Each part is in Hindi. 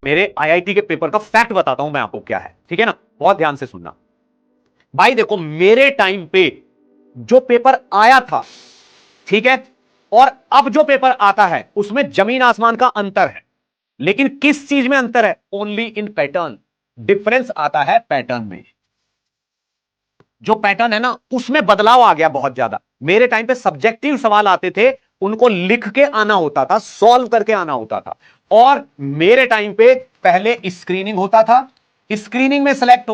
मेरे आईआईटी के पेपर का फैक्ट बताता हूं मैं आपको क्या है, ठीक है ना, बहुत ध्यान से सुनना भाई। देखो मेरे टाइम पे जो पेपर आया था, ठीक है, और अब जो पेपर आता है उसमें जमीन आसमान का अंतर है। लेकिन किस चीज में अंतर है? Only in pattern. डिफरेंस आता है पैटर्न में। जो पैटर्न है ना उसमें बदलाव आ गया बहुत ज्यादा। मेरे टाइम पे सब्जेक्टिव सवाल आते थे, उनको लिख के आना होता था, सॉल्व करके आना होता था। और मेरे टाइम पे पहले स्क्रीनिंग होता था, स्क्रीनिंग में सेलेक्ट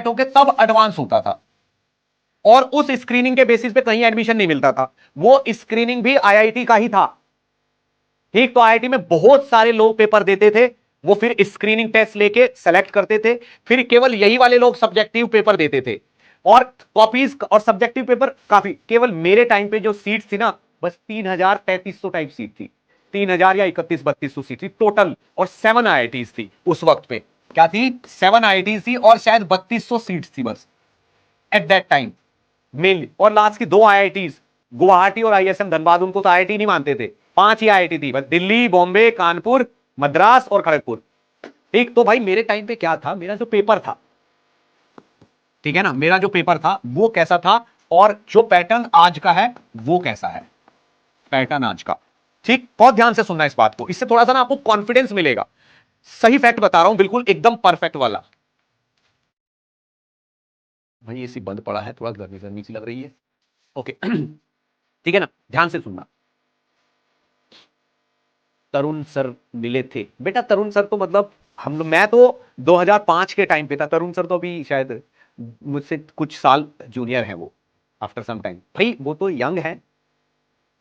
होके तब एडवांस होता था। और उस स्क्रीनिंग के बेसिस पे कहीं एडमिशन नहीं मिलता था, वो स्क्रीनिंग भी आईआईटी का ही था। ठीक, तो आईआईटी में बहुत सारे लोग पेपर देते थे, वो फिर स्क्रीनिंग टेस्ट लेके सेलेक्ट करते थे, फिर केवल यही वाले लोग सब्जेक्टिव पेपर देते थे। और कॉपीज और सब्जेक्टिव पेपर काफी, केवल मेरे टाइम पे जो सीट थी ना, बस 3,000-3,500 टाइप सीट थी, 3,000 या 31-32 सीट थी टोटल। और 7 आईआईटीज थी उस वक्त पे। क्या थी? 7 आईआईटीज थी और शायद 3200 सीट थी बस एट दैट टाइम मेनली। और लास्ट की 2 आईआईटीज, गुवाहाटी और आईएसएम धनबाद, उनको तो आईआईटी नहीं मानते थे। 5 ही आईआईटी थी बस, दिल्ली, बॉम्बे, कानपुर, मद्रास और खड़गपुर। ठीक, तो भाई मेरे टाइम पे क्या था, मेरा जो पेपर था, ठीक है ना, मेरा जो पेपर था वो कैसा था, और जो पैटर्न आज का है वो कैसा है, पैटर्न आज का। ठीक, बहुत ध्यान से सुनना इस बात को, इससे थोड़ा सा ना आपको कॉन्फिडेंस मिलेगा। सही फैक्ट बता रहा हूं, बिल्कुल एकदम परफेक्ट वाला। भाई एसी बंद पड़ा है, थोड़ा गर्मी गर्मी सी लग रही है। ओके ठीक है ना, ध्यान से सुनना। तरुण सर मिले थे बेटा, तरुण सर तो मतलब हम लोग, मैं तो 2005 के टाइम पे था, तरुण सर तो अभी शायद मुझसे कुछ साल जूनियर है वो, आफ्टर सम टाइम। भाई वो तो यंग है,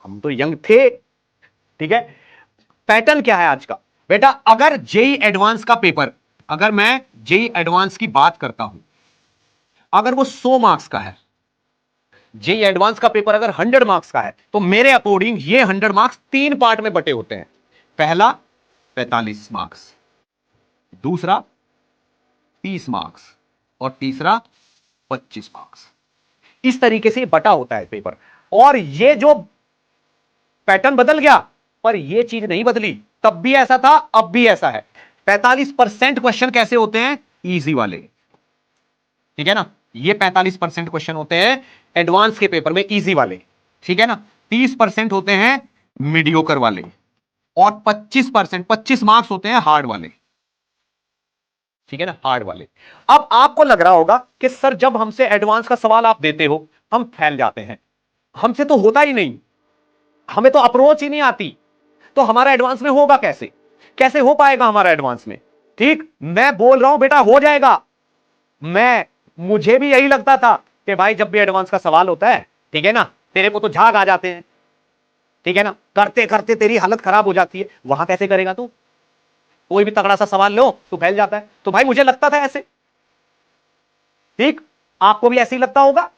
हम तो यंग थे, ठीक है। पैटर्न क्या है आज का बेटा? अगर जेई एडवांस का पेपर, अगर मैं जेई एडवांस की बात करता हूं, अगर वो 100 मार्क्स का है, जेई एडवांस का पेपर अगर 100 मार्क्स का है, तो मेरे अकॉर्डिंग ये 100 मार्क्स 3 पार्ट में बटे होते हैं। पहला 45 मार्क्स, दूसरा 30 मार्क्स, और तीसरा 25 मार्क्स। इस तरीके से बटा होता है पेपर। और ये जो पैटर्न बदल गया, पर ये चीज नहीं बदली, तब भी ऐसा था, अब भी ऐसा है। 45% क्वेश्चन कैसे होते हैं? इजी वाले, ठीक है ना, ये 45% क्वेश्चन होते हैं एडवांस के पेपर में, इजी वाले, ठीक है ना। 30% होते हैं मीडियोकर वाले, और 25%, 25 मार्क्स होते हैं हार्ड वाले, ठीक है ना, हार्ड वाले। अब आपको लग रहा होगा कि सर जब हमसे एडवांस का सवाल आप देते हो हम फैल जाते हैं, हमसे तो होता ही नहीं, हमें तो अप्रोच ही नहीं आती, तो हमारा एडवांस में होगा कैसे? कैसे हो पाएगा हमारा एडवांस में? ठीक, मैं बोल रहा हूं बेटा हो जाएगा। मुझे भी यही लगता था कि भाई जब भी एडवांस का सवाल होता है, ठीक है ना, तेरे को तो झाग आ जाते हैं, ठीक है ना, करते करते तेरी हालत खराब हो जाती है, वहां कैसे करेगा तू? कोई भी तगड़ा सा सवाल लो तो फैल जाता है। तो भाई मुझे लगता था ऐसे, ठीक, आपको भी ऐसे ही लगता होगा,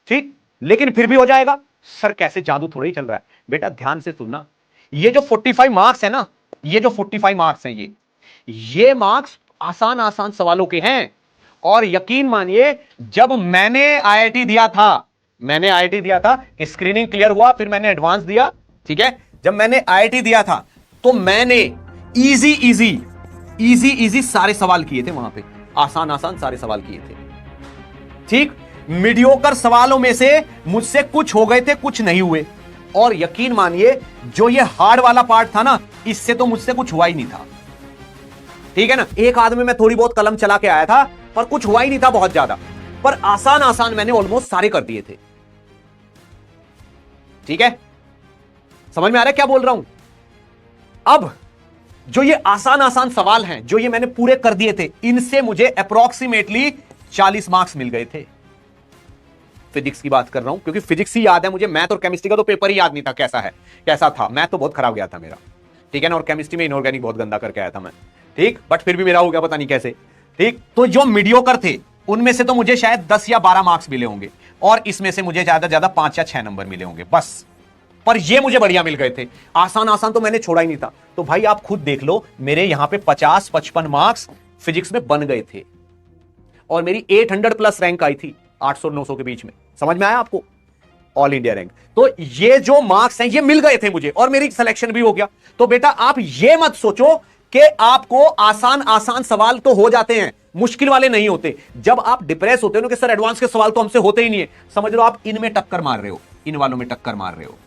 ठीक, लेकिन फिर भी हो जाएगा। सर कैसे, जादू थोड़ा ही चल रहा है बेटा, ध्यान से सुनना। ये जो 45 मार्क्स है ना, ये जो 45 मार्क्स हैं, ये मार्क्स आसान आसान सवालों के हैं। और यकीन मानिए, जब मैंने आईआईटी दिया था, स्क्रीनिंग क्लियर हुआ, फिर मैंने एडवांस दिया, ठीक है। जब मैंने आईआईटी दिया था तो मैंने इजी इजी इजी इजी सारे सवाल किए थे वहां पे, आसान आसान सारे सवाल किए थे, ठीक। मीडियोकर सवालों में से मुझसे कुछ हो गए थे, कुछ नहीं हुए। और यकीन मानिए, जो ये हार्ड वाला पार्ट था ना, इससे तो मुझसे कुछ हुआ ही नहीं था, ठीक है ना। एक आदमी में थोड़ी बहुत कलम चला के आया था, पर कुछ हुआ ही नहीं था बहुत ज्यादा, पर आसान आसान मैंने ऑलमोस्ट सारे कर दिए थे, ठीक है। समझ में आ रहा है क्या बोल रहा हूं? अब जो ये आसान आसान सवाल हैं, जो ये मैंने पूरे कर दिए थे, इनसे मुझे अप्रोक्सीमेटली 40 मार्क्स मिल गए थे। फिजिक्स की बात कर रहा हूं, क्योंकि फिजिक्स ही याद है मुझे, मैथ और केमिस्ट्री का तो पेपर ही याद नहीं था कैसा है, कैसा था। मैथ तो बहुत खराब गया था मेरा, ठीक है ना, और केमिस्ट्री में इनऑर्गेनिक बहुत गंदा करके आया था मैं, ठीक, बट फिर भी मेरा हो गया पता नहीं कैसे, ठीक। तो जो मीडियोकर थे उनमें से तो मुझे शायद 10 या 12 मार्क्स मिले होंगे, और इसमें से मुझे ज्यादा ज्यादा 5 या 6 नंबर मिले होंगे बस। पर ये मुझे बढ़िया मिल गए थे, आसान आसान तो मैंने छोड़ा ही नहीं था। तो भाई आप खुद देख लो, मेरे यहां पे 50-55 मार्क्स फिजिक्स में बन गए थे, और मेरी 800 प्लस रैंक आई थी, 800-900 के बीच में। समझ में आया आपको? All India rank. तो ये जो मार्क्स हैं ये मिल गए थे मुझे और मेरी सिलेक्शन भी हो गया। तो बेटा आप ये मत सोचो कि आपको आसान आसान सवाल तो हो जाते हैं, मुश्किल वाले नहीं होते। जब आप डिप्रेस होते हो ना कि सर एडवांस के सवाल तो हमसे होते ही नहीं है, समझ लो आप इनमें टक्कर मार रहे हो, इन वालों में टक्कर मार रहे हो,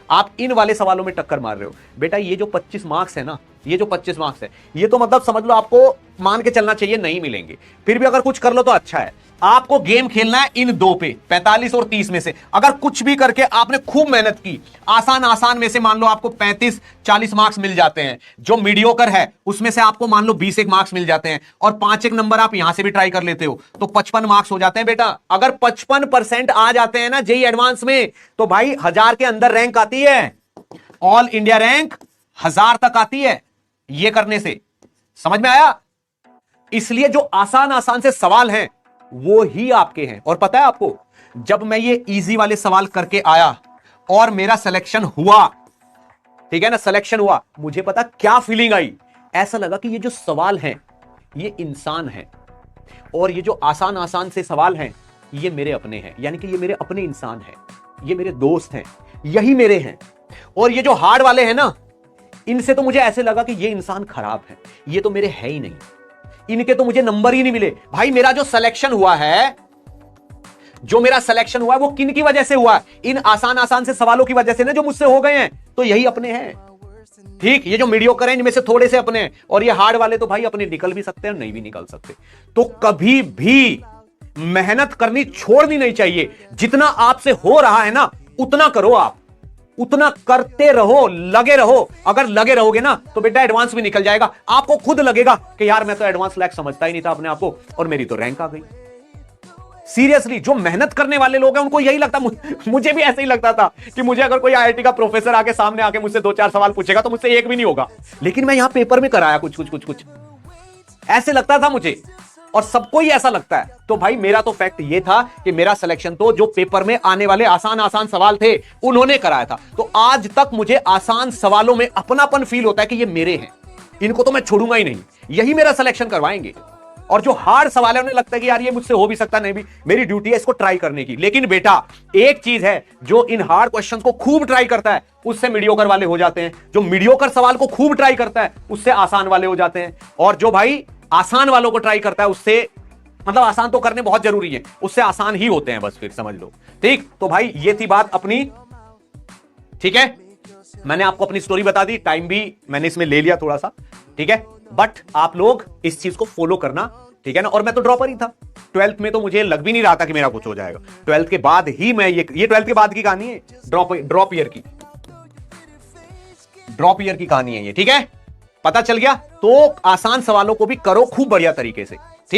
आप इन वाले सवालों में टक्कर मार रहे हो। बेटा ये जो 25 मार्क्स है ना, ये जो 25 मार्क्स है, ये तो मतलब समझ लो आपको मान के चलना चाहिए नहीं मिलेंगे, फिर भी अगर कुछ कर लो तो अच्छा है। आपको गेम खेलना है इन दो पे, 45 और 30 में से। अगर कुछ भी करके आपने खूब मेहनत की, आसान आसान में से मान लो आपको 35-40 मार्क्स मिल जाते हैं, जो मीडियोकर है उसमें से आपको मान लो 20 मार्क्स मिल जाते हैं, और 5 नंबर आप यहां से भी ट्राई कर लेते हो, तो 55 मार्क्स हो जाते हैं बेटा। अगर 55% आ जाते हैं ना जेईई एडवांस में, तो भाई 1000 के अंदर रैंक आती है, ऑल इंडिया रैंक 1000 तक आती है ये करने से। समझ में आया? इसलिए जो आसान आसान से सवाल हैं वो ही आपके हैं। और पता है आपको, जब मैं ये इजी वाले सवाल करके आया और मेरा सिलेक्शन हुआ, ठीक है ना, सिलेक्शन हुआ, मुझे पता क्या फीलिंग आई। ऐसा लगा कि ये जो सवाल हैं ये इंसान है, और ये जो आसान आसान से सवाल हैं ये मेरे अपने हैं, यानी कि ये मेरे अपने इंसान हैं, ये मेरे दोस्त हैं, यही मेरे हैं। और ये जो हार्ड वाले हैं ना, इनसे तो मुझे ऐसे लगा कि ये इंसान खराब है, ये तो मेरे है ही नहीं, इनके तो मुझे नंबर ही नहीं मिले। भाई मेरा जो सिलेक्शन हुआ है, जो मेरा सिलेक्शन हुआ है वो किन की वजह से हुआ है? इन आसान आसान से सवालों की वजह से ना, जो मुझसे हो गए हैं, तो यही अपने हैं। ठीक, ये जो मीडियोकर हैं इनमें से थोड़े से अपने हैं, और ये हार्ड वाले तो भाई अपने निकल भी सकते हैं और नहीं भी निकल सकते। तो कभी भी मेहनत करनी छोड़नी नहीं चाहिए। जितना आपसे हो रहा है ना उतना करो, आप उतना करते रहो, लगे रहो। अगर लगे रहोगे ना तो बेटा एडवांस भी निकल जाएगा। आपको खुद लगेगा कि यार मैं तो एडवांस लायक समझता ही नहीं था अपने आप को, और मेरी तो रैंक आ गई। सीरियसली, जो मेहनत करने वाले लोग हैं उनको यही लगता, मुझे भी ऐसे ही लगता था कि मुझे अगर कोई आईआईटी का प्रोफेसर आके सामने आके मुझसे 2-4 सवाल पूछेगा तो मुझसे एक भी नहीं होगा, लेकिन मैं यहां पेपर में कराया कुछ ऐसे लगता था मुझे, और सबको ही ऐसा लगता है। तो भाई मेरा तो फैक्ट ये था कि मेरा सिलेक्शन तो जो पेपर में आने वाले आसान आसान सवाल थे उन्होंने कराया था। तो आज तक मुझे आसान सवालों में अपनापन फील होता है कि ये मेरे हैं, इनको तो मैं छोड़ूंगा ही नहीं, यही मेरा सिलेक्शन करवाएंगे। और जो हार्ड सवाल है उन्हें लगता है कि यार ये मुझसे हो भी सकता नहीं, भी मेरी ड्यूटी है इसको ट्राई करने की। लेकिन बेटा एक चीज है, जो इन हार्ड क्वेश्चंस को खूब ट्राई करता है उससे मीडियोकर वाले हो जाते हैं, जो मीडियोकर सवाल को खूब ट्राई करता है उससे आसान वाले हो जाते हैं, और जो भाई आसान वालों को ट्राई करता है उससे, मतलब आसान तो करने बहुत जरूरी है, उससे आसान ही होते हैं बस, फिर समझ लो। ठीक, तो भाई ये थी बात अपनी। ठीक है, मैंने आपको अपनी स्टोरी बता दी, टाइम भी मैंने इसमें ले लिया थोड़ा सा, ठीक है, बट आप लोग इस चीज को फॉलो करना, ठीक है ना। और मैं तो ड्रॉपर ही था 12th में, तो मुझे लग भी नहीं रहा था कि मेरा कुछ हो जाएगा। 12th के बाद ही मैं ये 12th के बाद की कहानी है, ड्रॉप ईयर की कहानी है ये, ठीक है। पता चल गया? तो आसान सवालों को भी करो खूब बढ़िया तरीके से। ठीक।